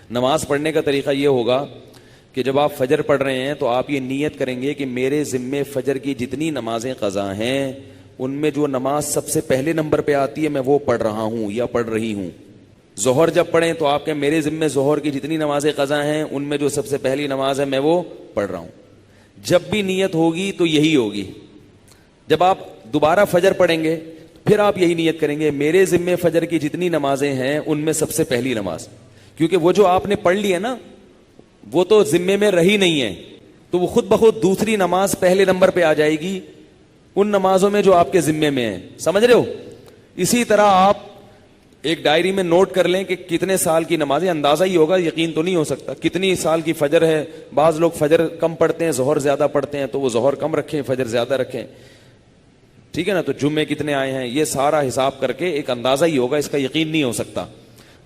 نماز پڑھنے کا طریقہ یہ ہوگا کہ جب آپ فجر پڑھ رہے ہیں تو آپ یہ نیت کریں گے کہ میرے ذمے فجر کی جتنی نمازیں قضا ہیں ان میں جو نماز سب سے پہلے نمبر پہ آتی ہے میں وہ پڑھ رہا ہوں یا پڑھ رہی ہوں. ظہر جب پڑھیں تو آپ کے میرے ذمے ظہر کی جتنی نمازیں قضا ہیں ان میں جو سب سے پہلی نماز ہے میں وہ پڑھ رہا ہوں. جب بھی نیت ہوگی تو یہی ہوگی. جب آپ دوبارہ فجر پڑھیں گے پھر آپ یہی نیت کریں گے میرے ذمے فجر کی جتنی نمازیں ہیں ان میں سب سے پہلی نماز, کیونکہ وہ جو آپ نے پڑھ لی ہے نا وہ تو ذمے میں رہی نہیں ہے, تو وہ خود بخود دوسری نماز پہلے نمبر پہ آ جائے گی ان نمازوں میں جو آپ کے ذمے میں ہیں. سمجھ رہے ہو؟ اسی طرح آپ ایک ڈائری میں نوٹ کر لیں کہ کتنے سال کی نمازیں, اندازہ ہی ہوگا, یقین تو نہیں ہو سکتا, کتنی سال کی فجر ہے. بعض لوگ فجر کم پڑھتے ہیں ظہر زیادہ پڑھتے ہیں تو وہ ظہر کم رکھیں فجر زیادہ رکھیں, ٹھیک ہے نا. تو جمعے کتنے آئے ہیں یہ سارا حساب کر کے ایک اندازہ ہی ہوگا, اس کا یقین نہیں ہو سکتا.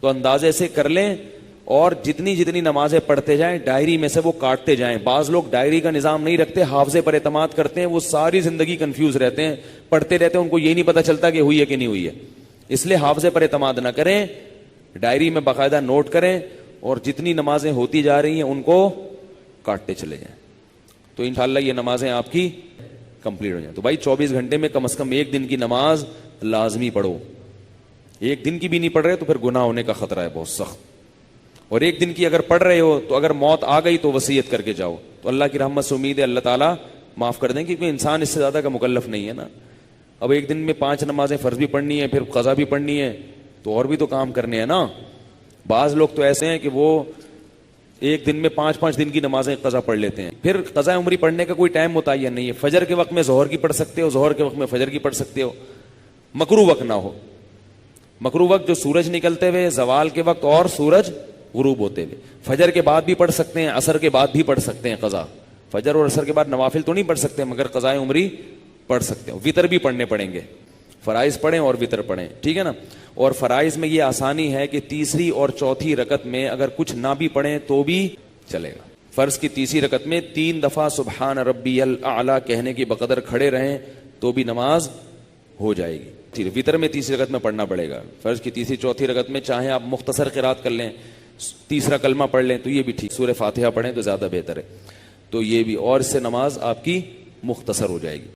تو اندازے سے کر لیں اور جتنی جتنی نمازیں پڑھتے جائیں ڈائری میں سے وہ کاٹتے جائیں. بعض لوگ ڈائری کا نظام نہیں رکھتے, حافظے پر اعتماد کرتے ہیں, وہ ساری زندگی کنفیوز رہتے ہیں, پڑھتے رہتے ہیں, ان کو یہ نہیں پتا چلتا کہ ہوئی ہے کہ نہیں ہوئی ہے. اس لیے حافظے پر اعتماد نہ کریں, ڈائری میں باقاعدہ نوٹ کریں اور جتنی نمازیں ہوتی جا رہی ہیں ان کو کاٹتے چلے جائیں, تو انشاءاللہ یہ نمازیں آپ کی کمپلیٹ ہو جائیں. تو بھائی 24 گھنٹے میں کم از کم ایک دن کی نماز لازمی پڑھو. ایک دن کی بھی نہیں پڑھ رہے تو پھر گناہ ہونے کا خطرہ ہے بہت سخت, اور ایک دن کی اگر پڑھ رہے ہو تو اگر موت آ گئی تو وصیت کر کے جاؤ, تو اللہ کی رحمت سے امید ہے اللہ تعالیٰ معاف کر دیں, کیونکہ انسان اس سے زیادہ کا مکلف نہیں ہے نا. اب ایک دن میں 5 نمازیں فرض بھی پڑھنی ہے پھر قضا بھی پڑھنی ہے تو اور بھی تو کام کرنے ہیں نا. بعض لوگ تو ایسے ہیں کہ وہ ایک دن میں 5 دن کی نمازیں قضا پڑھ لیتے ہیں. پھر قضا عمری پڑھنے کا کوئی ٹائم متعین نہیں ہے. فجر کے وقت میں ظہر کی پڑھ سکتے ہو, ظہر کے وقت میں فجر کی پڑھ سکتے ہو, مکروہ وقت نہ ہو. مکروہ وقت جو سورج نکلتے ہوئے, زوال کے وقت اور سورج غروب ہوتے ہوئے. فجر کے بعد بھی پڑھ سکتے ہیں, عصر کے بعد بھی پڑھ سکتے ہیں قضا. فجر اور عصر کے بعد نوافل تو نہیں پڑھ سکتے مگر قضائے عمری پڑھ سکتے ہو. وطر بھی پڑھنے پڑیں گے, فرائض پڑھیں اور وطر پڑھیں, ٹھیک ہے نا. اور فرائض میں یہ آسانی ہے کہ تیسری اور چوتھی رکعت میں اگر کچھ نہ بھی پڑھیں تو بھی چلے گا. فرض کی تیسری رکعت میں 3 دفعہ سبحان ربی الاعلی کہنے کی بقدر کھڑے رہیں تو بھی نماز ہو جائے گی. وطر میں تیسری رکعت میں پڑھنا پڑے گا. فرض کی تیسری چوتھی رکعت میں چاہیں آپ مختصر قرات کر لیں, تیسرا کلمہ پڑھ لیں تو یہ بھی ٹھیک, سورہ فاتحہ پڑھیں تو زیادہ بہتر ہے. تو یہ بھی, اور اس سے نماز آپ کی مختصر ہو جائے گی.